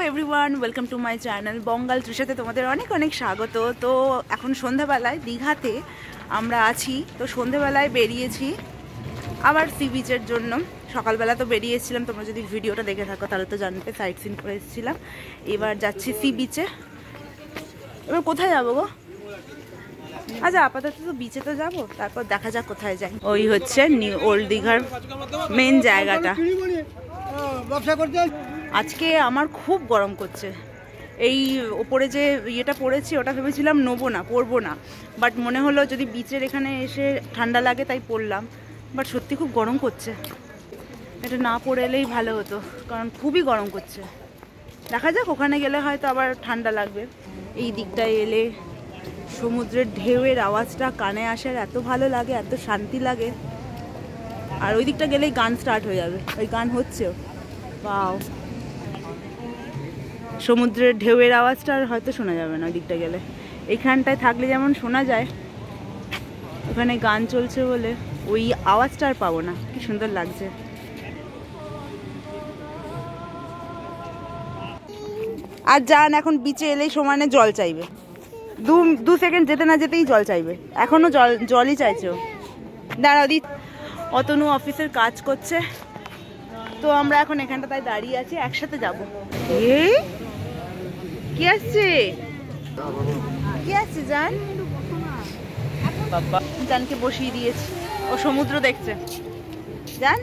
Everyone, welcome to my channel Bangal তৃষাতে তোমাদের অনেক অনেক স্বাগত। তো এখন সন্ধ্যাবেলায় দীঘাতে আমরা আছি। তো সন্ধ্যাবেলায় বেরিয়েছি আবার সি বিচের জন্য। সকালবেলা তো বেরিয়েছিলাম, তোমরা যদি ভিডিওটা দেখে থাকো তাহলে তো জানতে, সাইট সিন করে এসেছিলাম। এবার যাচ্ছি সি বিচে। এবার কোথায় যাবো গো? আচ্ছা, আপাতত তো বিচে তো যাবো, তারপর দেখা যাক কোথায় যাই। ওই হচ্ছে নিউ ওল্ড দীঘার মেন জায়গাটা। আজকে আমার খুব গরম করছে। এই ওপরে যে ইয়েটা পরেছি ওটা ভেবেছিলাম নেবো না, পরবো না, বাট মনে হলো যদি বিচের এখানে এসে ঠান্ডা লাগে তাই পরলাম। বাট সত্যি খুব গরম করছে, এটা না পরে এলেই ভালো হতো, কারণ খুবই গরম করছে। দেখা যাক, ওখানে গেলে হয়তো আবার ঠান্ডা লাগবে। এই দিকটায় এলে সমুদ্রের ঢেউয়ের আওয়াজটা কানে আসার এত ভালো লাগে, এত শান্তি লাগে। আর ওই দিকটা গেলেই গান স্টার্ট হয়ে যাবে, ওই গান হচ্ছেও। বাও, সমুদ্রের ঢেউয়ের আওয়াজটা আর হয়তো শোনা যাবে না ওই দিকটা গেলে। এইখানটায় থাকলে যেমন শোনা যায়, ওখানে গান চলছে বলে ওই আওয়াজটা আর পাবো না। কি সুন্দর লাগছে। আর যান, এখন বিচে এলেই সমানে জল চাইবে, দু সেকেন্ড যেতে না যেতেই জল চাইবে। এখনো জলই চাইছে ও। দাঁড়াও দি, অতনু অফিসের কাজ করছে, তো আমরা এখন এখানটা তাই দাঁড়িয়ে আছি, একসাথে যাবো। কি আসছে? কি আসছে জান? জানকে বসিয়ে দিয়েছি, ও সমুদ্র দেখছে। জান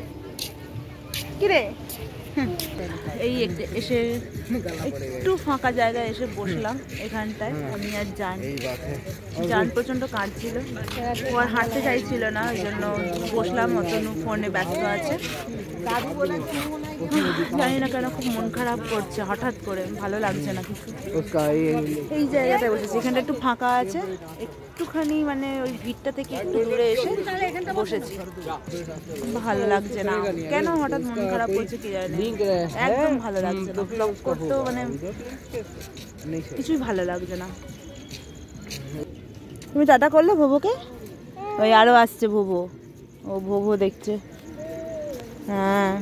কি রে? এই এসে একটু ফাঁকা জায়গায় এসে বসলাম এখানটায়। আমি আর জান প্রচন্ড কাঁদছিল, ও আর হাঁটতে চাইছিল না, ওই জন্য বসলাম। অতনু ফোনে ব্যস্ত আছে। জানি না কেন খুব মন খারাপ করছে হঠাৎ করে, ভালো লাগছে না কিছু। এই জায়গাটায় বসেছি, এখানটা একটু ফাঁকা আছে, একটুখানি মানে ওই ভিড়টা থেকে একটু দূরে এসে বসেছি। ভালো লাগছে না, কেন হঠাৎ মন খারাপ করছে কি জানি, একদম ভালো লাগছে না। ব্লগ করতেও মানে কিছুই ভালো লাগছে না। তুমি টাটা করলে ভোবোকে? ওই আরো আসছে ভোবো, ও ভোবো দেখছে। হ্যাঁ,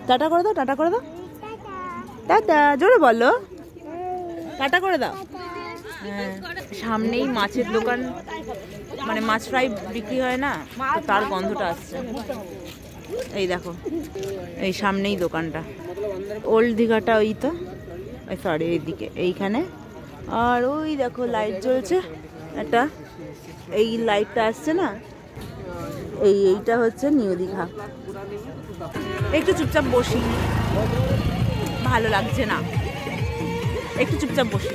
টাটা করে দাও, টাটা করে দাও, টাটা জোরে বলো, টাটা করে দাও। হ্যাঁ, সামনেই মাছের দোকান, মানে মাছ ফ্রাই বিক্রি হয় না, তো তার গন্ধটা আসছে। এই দেখো, এই সামনেই দোকানটা, ওল্ড দীঘাটা। ওই তো, সরি এইদিকে, এইখানে। আর ওই দেখো লাইট জ্বলছে একটা, এই লাইটটা আসছে না, এইটা হচ্ছে নিউ দীঘা। একটু চুপচাপ বসি, ভালো লাগছে না, একটু চুপচাপ বসি।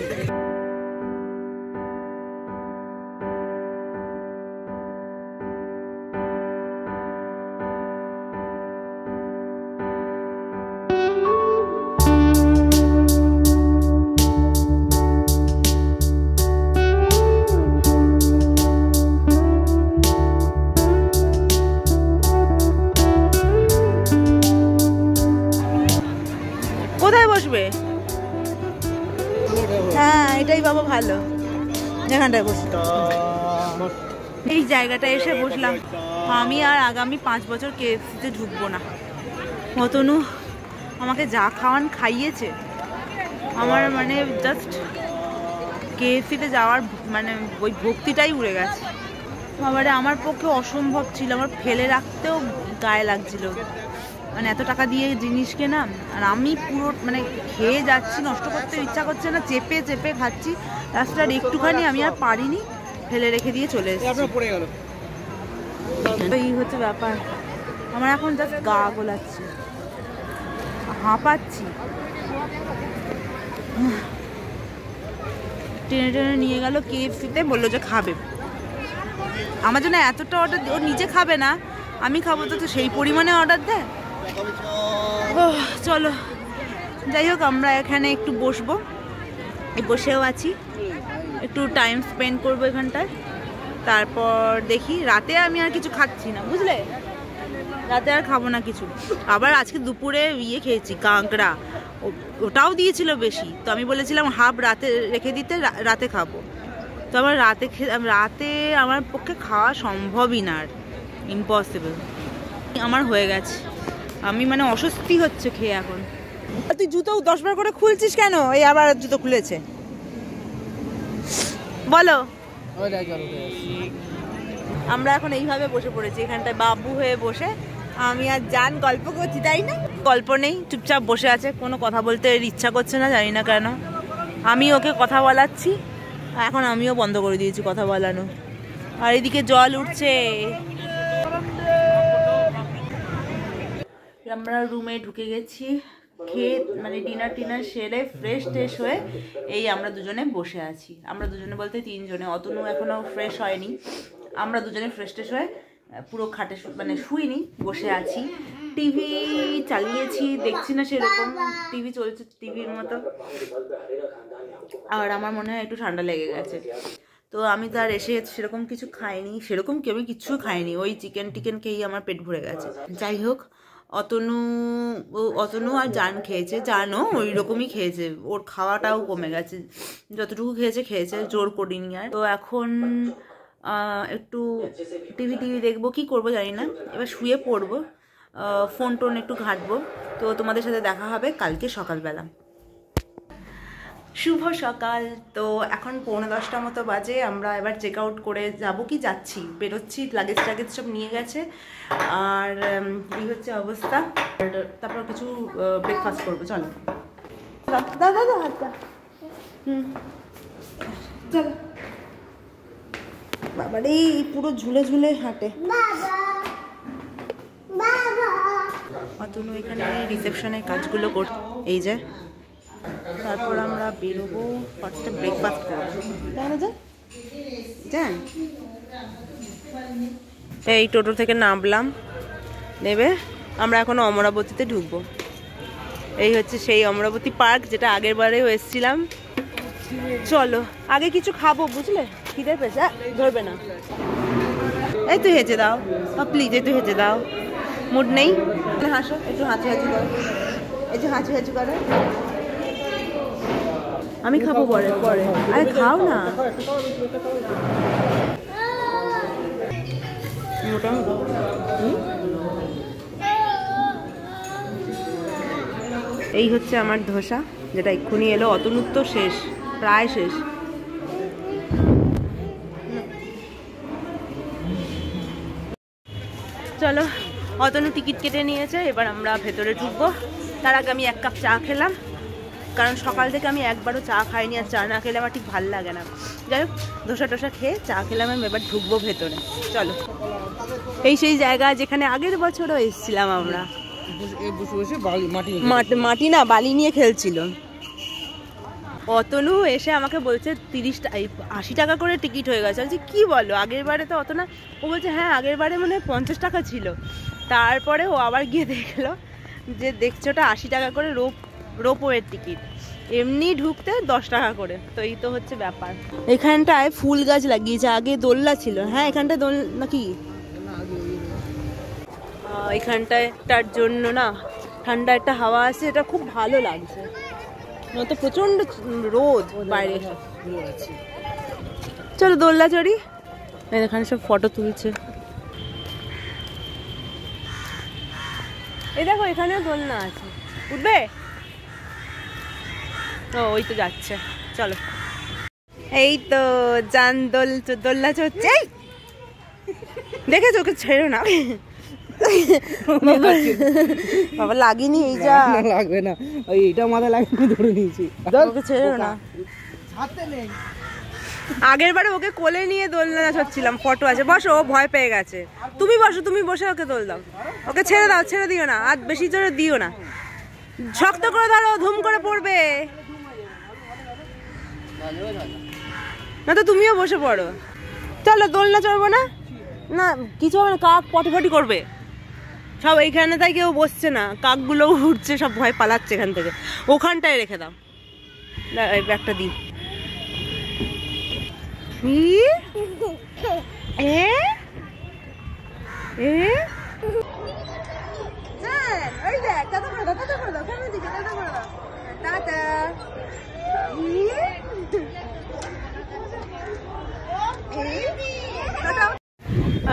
কোথায় বসবে? হ্যাঁ, এটাই বাবা ভালো, যেখানটায় বসি। এই জায়গাটায় এসে বসলাম। আমি আর আগামী 5 বছর কেএফসিতে ঢুকবো না। অতনু আমাকে যা খাওয়ান খাইয়েছে, আমার মানে জাস্ট কেএফসিতে যাওয়ার মানে ওই ভক্তিটাই উড়ে গেছে। আবার আমার পক্ষে অসম্ভব ছিল, আমার ফেলে রাখতেও গায়ে লাগছিল, মানে এত টাকা দিয়ে জিনিস কেনা। আর আমি পুরো মানে খেয়ে যাচ্ছি, নষ্ট করতে ইচ্ছা করছে না, চেপে চেপে খাচ্ছি। রাস্তার একটুখানি আমি আর পারিনি, ফেলে রেখে দিয়ে চলে এসেছি। এই হচ্ছে ব্যাপার। আমার এখন জাস্ট গা গোলাচ্ছে, হাঁপাচ্ছি। টেনে টেনে নিয়ে গেল কেএফসিতে, বললো যে খাবে। আমার জন্য এতটা অর্ডার, ও নিজে খাবে না, আমি খাবো, তো সেই পরিমাণে অর্ডার দেয়। চলো যাই হোক, আমরা এখানে একটু বসবো, বসেও আছি, একটু টাইম স্পেন্ড করবো এখানটায়। তারপর দেখি, রাতে আমি আর কিছু খাচ্ছি না, বুঝলে, রাতে আর খাবো না কিছু। আবার আজকে দুপুরে ইয়ে খেয়েছি, কাঁকড়া, ওটাও দিয়েছিল বেশি, তো আমি বলেছিলাম হাফ রাতে রেখে দিতে, রাতে খাবো। তো আবার রাতে আমার পক্ষে খাওয়া সম্ভবই না, আর ইম্পসিবল। আমার হয়ে গেছে, আমি মানে অস্বস্তি হচ্ছে খেয়ে এখন। তুই জুতো 10 বার করে খুলছিস কেন? এই আবার জুতো খুলেছে। বলো। আমরা এখন এইভাবে বসে পড়েছি এখানটায় বাবু হয়ে বসে, আমি আর জান গল্প করছি, তাই না? গল্প নেই, চুপচাপ বসে আছে, কোনো কথা বলতে ইচ্ছা করছে না, জানি না কেন। আমি ওকে কথা বলাচ্ছি, এখন আমিও বন্ধ করে দিয়েছি কথা বলানো। আর এদিকে জল উঠছে। আমরা রুমে ঢুকে গেছি, খেয়ে মানে ডিনার সেরে ফ্রেশ হয়ে এই আমরা দুজনে বসে আছি। আমরা দুজনে বলতে 3 জনে, অতনু এখনো ফ্রেশ হয়নি। আমরা দুজনে ফ্রেশ হয়ে পুরো খাটে মানে শুইনি, বসে আছি। টিভি চালিয়েছি, দেখছি না সেরকম, টিভি চলছে টিভির মতো। আর আমার মনে হয় একটু ঠান্ডা লেগে গেছে, তো আমি তার এসে সেরকম কিছু খাইনি, সেরকম কেউ কিচ্ছু খাইনি, ওই চিকেন খেয়েই আমার পেট ভরে গেছে। যাই হোক, অতনু আর জান খেয়েছে, জানও ওই রকমই খেয়েছে, ওর খাওয়াটাও কমে গেছে, যতটুকু খেয়েছে জোর করিনি আর। তো এখন একটু টিভি দেখবো, কি করবো জানি না, এবার শুয়ে পড়বো, ফোন টোন একটু ঘাঁটবো। তো তোমাদের সাথে দেখা হবে কালকে সকালবেলা। শুভ সকাল। তো এখন 9:45 মতো বাজে, আমরা এবার চেক আউট করে যাবো, কি যাচ্ছি, বেরোচ্ছি, লাগেজ সব নিয়ে গেছে। আর এই হচ্ছে অবস্থা। তারপর কিছু ব্রেকফাস্ট করবো, চলো। দাদা হাতটা চলো। বাবারে পুরো ঝুলে হাঁটে। অতনু এখানে রিসেপশনের কাজগুলো করছে, এই যে। তারপর আমরা বেরোবো, ফার্স্টে ব্রেকফাস্ট করবো, তাই না? যান, এই টোটো থেকে নামলাম, নেবে আমরা এখন অমরাবতীতে ঢুকবো। এই হচ্ছে সেই অমরাবতী পার্ক, যেটা আগের বারেও এসেছিলাম। চলো, আগে কিছু খাবো, বুঝলে, খিদে পেয়েছে, ধরবে না। এই তুই হেঁচে দাও প্লিজ, এই তুই হেঁচে দাও, মুড নেই, হাসো একটু, হাঁচি করো, এই যে হাঁচি করো। আমি খাবো পরে। আরে খাও না। এই হচ্ছে আমার ধোসা, যেটা এক্ষুনি এলো। অতনুর তো শেষ, প্রায় শেষ। চলো, অতনু টিকিট কেটে নিয়েছে, এবার আমরা ভেতরে ঢুকবো। তার আগে আমি 1 কাপ চা খেলাম, কারণ সকাল থেকে আমি একবারও চা খাইনি, আর চা না খেলে আমার ঠিক ভালো লাগে না। যাই হোক, ধোসা খেয়ে চা খেলাম, আমি এবার ঢুকবো ভেতরে। চলো, এই সেই জায়গা যেখানে আগের বছরও এসেছিলাম আমরা। মাটি না, বালি নিয়ে খেলছিল। অতনু এসে আমাকে বলছে 80 টাকা করে টিকিট হয়ে গেছে। বলছি কি বলো, আগের বারে তো অত না। ও বলছে হ্যাঁ, আগের বারে মনে হয় 50 টাকা ছিল। তারপরে ও আবার গিয়ে দেখলো যে দেখছো ওটা 80 টাকা করে রোপওয়ের টিকিট, এমনি ঢুকতে 10 টাকা করে। তো এই তো হচ্ছে ব্যাপার। এখানটায় ফুল গাছ লাগিয়েছে, আগে দোলনা ছিল। হ্যাঁ, এখানটায় দোল নাকি, এখানটায় তার জন্য না ঠান্ডা একটা হাওয়া আছে, এটা খুব ভালো লাগছে। তো প্রচন্ড রোদ বাইরে। চলো দোলনা চড়ি। এখানে সব ফটো তুলছে। এই দেখো, এখানেও দোলনা আছে, উঠবে? ও ওই তো যাচ্ছে, চলো। এই তো জান দোলনা চড়ছে। দেখেছো, ওকে ছেড়ো না বাবা, লাগেনি। এই যা লাগবে না, ওই এটা মাথা লাগিয়ে ধরে নিয়েছি, ওকে ছেড়ো না। আগের বারে ওকে কোলে নিয়ে দোলনা চড়ছিলাম, ফটো আছে। বসো, ও ভয় পেয়ে গেছে। তুমি বসো, তুমি বসে ওকে দোল দাও। ওকে ছেড়ে দাও, ছেড়ে দিও না, আর বেশি জোরে দিও না, শক্ত করে ধরো, ধুম করে পড়বে না তো। তুমিও বসে পড়ো। চলো, দোলনা চড়বো না, না কিছু হবে না, কাক পটি করবে সব এইখানে, তাই কেউ বসছে না, কাকগুলো উঠছে, সব ভয় পালাচ্ছে এখান থেকে। ওখানটায় রেখে দাও, এই ব্যাগটা দিই।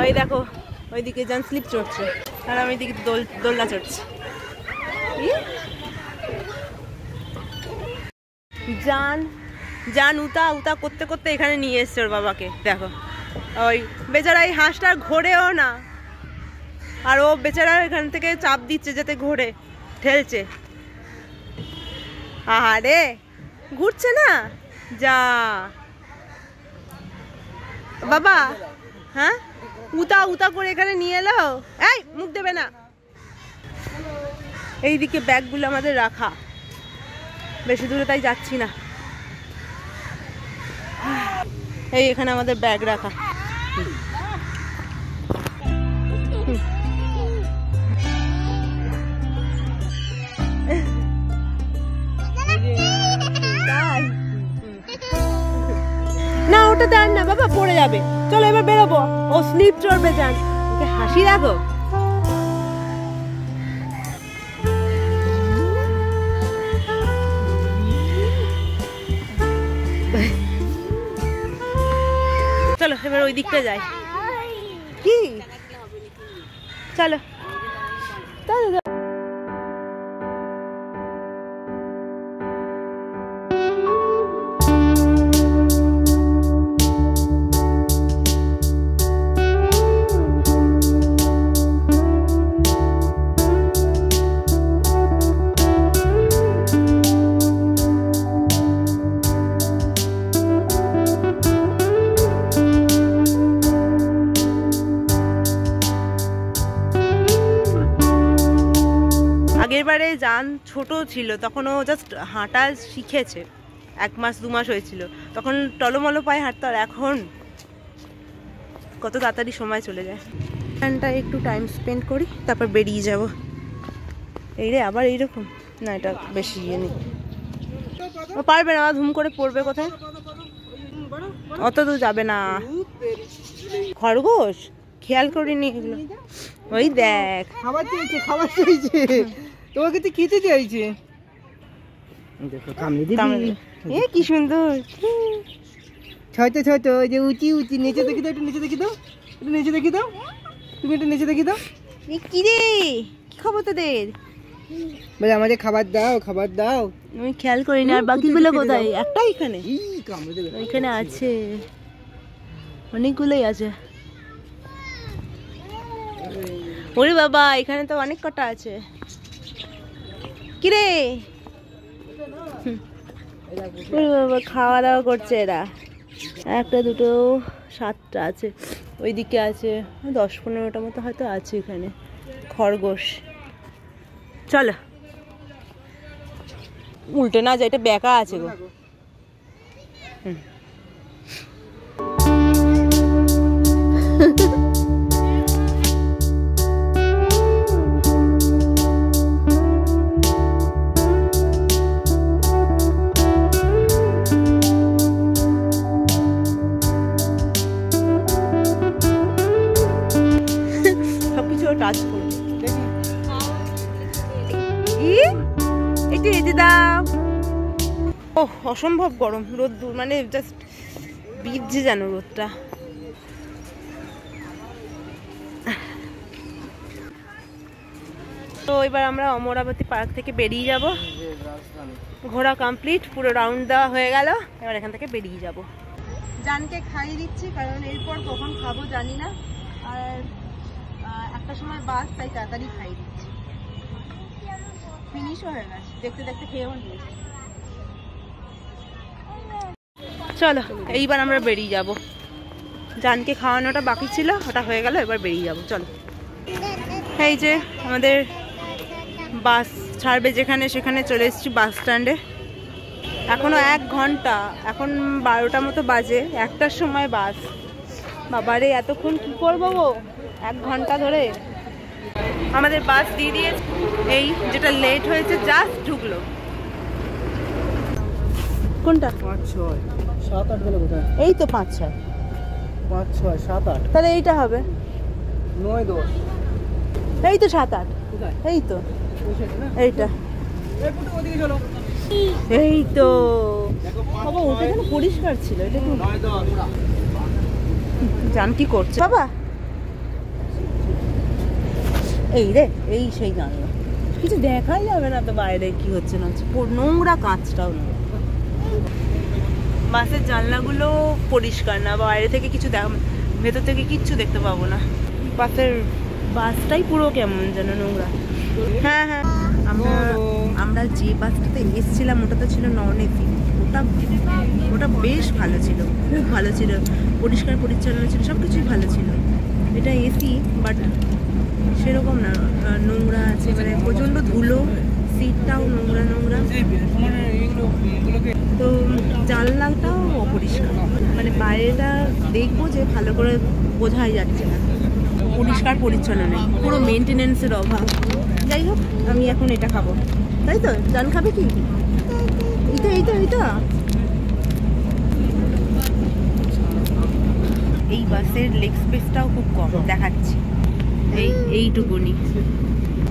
ওই দেখো, ওইদিকে যান স্লিপ চড়ছে, আর আমি এদিকে দোলনা চড়ছি। জান জান উতা উতা করতে করতে এখানে নিয়ে এসছে ওর বাবাকে। দেখো ওই বেচারা এই হাঁসটা ঘোরেও না, আর ও বেচারা এখান থেকে চাপ দিচ্ছে যাতে ঘোরে, ঠেলছে। আহারে ঘুরছে না, যা বাবা। হ্যাঁ উতা উতা করে এখানে নিয়ে এলো। এই মুখ দেবে না। এইদিকে ব্যাগগুলো আমাদের রাখা, বেশি দূরে তাই যাচ্ছি না। এই এখানে আমাদের ব্যাগ রাখা। না ওটা দেন না বাবা, পড়ে যাবে। চলো এবার বেরোবো, ও স্লিপ চড়বে। যান ওকে হাসি রাখো। চলো এবার ওই দিকটা যাই। কি চলো আগেরবারে জান ছোট ছিল, তখন ও জাস্ট হাঁটা শিখেছে, 1 মাস 2 মাস হয়েছিল, তখন টলমলো পায়ে হাঁটতো। আর এখন কত তাড়াতাড়ি সময় চলে যায়। এখানটা একটু টাইম স্পেন্ড করি, তারপর বেরিয়ে যাব। এই রে আবার এইরকম না, এটা বেশি ইয়ে নেই। ও পারবে না, ধুম করে পড়বে কোথায়, অত দূর যাবে না। খরগোশ খেয়াল করিনি এগুলো। ওই দেখ খাবার চেয়েছে, খাবার চেয়েছে, তোমাকে তো খেতে চাইছে। দেখো কামড়ে দিবি। এ কি সুন্দর ছোট ছোট, ওই যে উঁচি উঁচি। নিচে দেখি দাও, একটু নিচে দেখি দাও, একটু নিচে দেখি দাও, তুমি একটু নিচে দেখি দাও। কি রে, কি খবর তোদের? বলে আমাদের খাবার দাও, খাবার দাও। আমি খেয়াল করিনি। আর বাকিগুলো কোথায়? একটা এখানে, কামড়ে দেবে। ওইখানে আছে, অনেকগুলোই আছে। ওরে বাবা, এখানে তো অনেক কটা আছে। কিরে ওরে বাবা, খাওয়া দাওয়া করছে এরা। 1টা 2টো 7টা আছে, ওইদিকে আছে 10-15টা মতো হয়তো আছে এখানে খরগোশ। চলো উল্টে না যায়, এটা বেঁকা আছে গো। টাচ করবো একটু এতে দাও। ও অসম্ভব গরম, রোদ মানে জাস্ট বিধছে যেন রোদটা। তো এবার আমরা অমরাবতী পার্ক থেকে বেরিয়ে যাব। ঘোরা কমপ্লিট, পুরো রাউন্ড দেওয়া হয়ে গেল। এবার এখান থেকে বেরিয়ে যাব। জানকে খাইয়ে দিচ্ছি, কারণ এরপর কখন খাবো জানি না। আর 1টার সময় বাস, তাই তাড়াতাড়ি খাইয়ে দিচ্ছি। ফিনিশ হয়ে গেছে, দেখতে দেখতে খেয়েও নিয়েছি। চলো এইবার আমরা বেরিয়ে যাব। জানকে খাওয়ানোটা বাকি ছিল, ওটা হয়ে গেল, এবার বেরিয়ে যাব। চলো এই যে আমাদের বাস ছাড়বে যেখানে, সেখানে চলে এসেছি বাস স্ট্যান্ডে। এখনো 1 ঘন্টা, এখন 12টা মতো বাজে, 1টার সময় বাস। বাবারে এতক্ষণ কি করবো গো, 1 ঘন্টা ধরে। আমাদের বাস দিয়ে দিয়েছে, এই যেটা লেট হয়েছে জাস্ট ঢুকলো। কোনটা? 5 6 7 8 গেল কোথায়? এই তো 5 6 5 6 7 8, তাহলে এইটা হবে 9 10। এই তো 7 8, কোথায়? এই তো এইটা, এই পুরো ওদিকে চলো। এই তো বাবা, ওটা কেন পরিষ্কার ছিল, এটা কি 9 10। জান কি করছে বাবা? এই রে, এই সেই জানলো। কিছু দেখাই যাবে না তো বাইরে কি হচ্ছে না হচ্ছে, নোংরা, কাঁচটাও নোংরা। বাসের জানলাগুলো পরিষ্কার না, বাইরে থেকে কিছু ভেতর থেকে কিচ্ছু দেখতে পাবো না। বাসটাই পুরো কেমন যেন নোংরা। হ্যাঁ হ্যাঁ, আমরা যে বাসটাতে এসেছিলাম ওটা তো ছিল নন এসি। ওটা বেশ ভালো ছিল, খুব ভালো ছিল, পরিষ্কার পরিচ্ছন্ন ছিল, সব কিছুই ভালো ছিল। এটা এসি বাট সেরকম না, নোংরা আছে, মানে প্রচণ্ড ধুলো, সিটটাও নোংরা নোংরা। তো জানলাটাও অপরিষ্কার, মানে বাইরেটা দেখবো যে ভালো করে বোঝাই যাচ্ছে না, পরিষ্কার পরিচ্ছন্ন নেই, পুরো মেনটেনেন্সের অভাব। যাই হোক, আমি এখন এটা খাবো, তাই তো? জান খাবে কি? এইটা এই বাসের লেগ স্পেসটাও খুব কম দেখাচ্ছি, এইটুকুনি।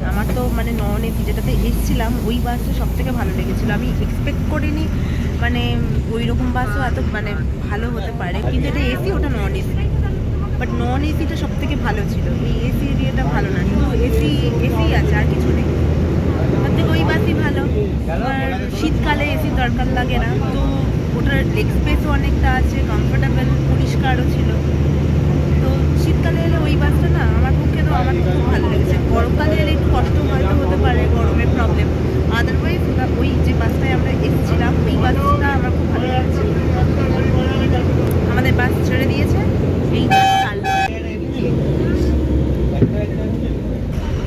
আমার তো মানে নন এসি যেটাতে এসেছিলাম ওই বাসটা সব থেকে ভালো লেগেছিলো। আমি এক্সপেক্ট করিনি মানে ওই রকম বাসও এত মানে ভালো হতে পারে, কিন্তু এটা এসি, ওটা নন এসি। বাট নন এসিটা সব থেকে ভালো ছিল, এই এসি এরিয়াটা ভালো না, শুধু এসি আছে আর কিছু নেই। তার থেকে ওই বাসই ভালো। আর শীতকালে এসি দরকার লাগে না, তো ওটার লেগ স্পেসও অনেকটা আছে, কমফোর্টেবল, পরিষ্কারও ছিল। তো শীতকালে এলে ওই বাসটা না আমার পক্ষে তো আমার খুব ভালো লেগেছে। গরমকালে এলে একটু কষ্ট হয়তো হতে পারে, গরমের প্রবলেম। আদারওয়াইজ ওই যে বাসটায় আমরা এসেছিলাম ওই বাসটা আমার খুব ভালো লেগেছে। আমাদের বাস ছেড়ে দিয়েছে, এই বাস চাললো।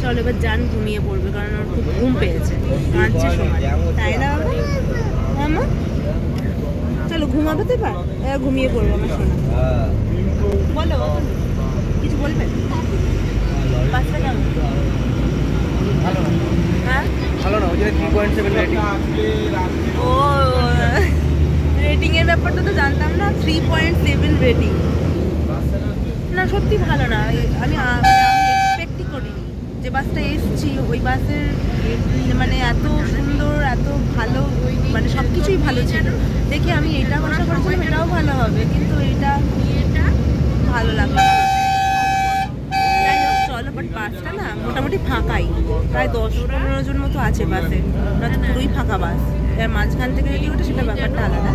চলো এবার জান ঘুমিয়ে পড়বে, কারণ ওর খুব ঘুম পেয়েছে, কাঁদছে সময়, তাই না বাবা? মামা চলো ঘুমাবে তো, এবার ঘুমিয়ে পড়বো আমার শোনা। বলো কিছু বলবে? বাসটা কেমন? হ্যাঁ ভালো না, ওই 3.7 রেটিং। ও রেটিং এর ব্যাপারটা তো জানতাম না, 3.7 রেটিং না, সত্যি ভালো না। আমি এক্সপেক্টই করিনি যে বাসটা এসছি ওই বাসের মানে এত সুন্দর, এত ভালো, মানে সব কিছুই ভালো ছিল। দেখে আমি এটা আশা করেছিলাম এটাও ভালো হবে, কিন্তু এটা ভালো লাগলো। যাই হোক চলো, বাট বাসটা না মোটামুটি ফাঁকাই, প্রায় 10-15 জন মতো আছে বাসে, না তো পুরোই ফাঁকা বাস। এর মাঝখান থেকে যদি ওঠে সেটা ব্যাপারটা আলাদা।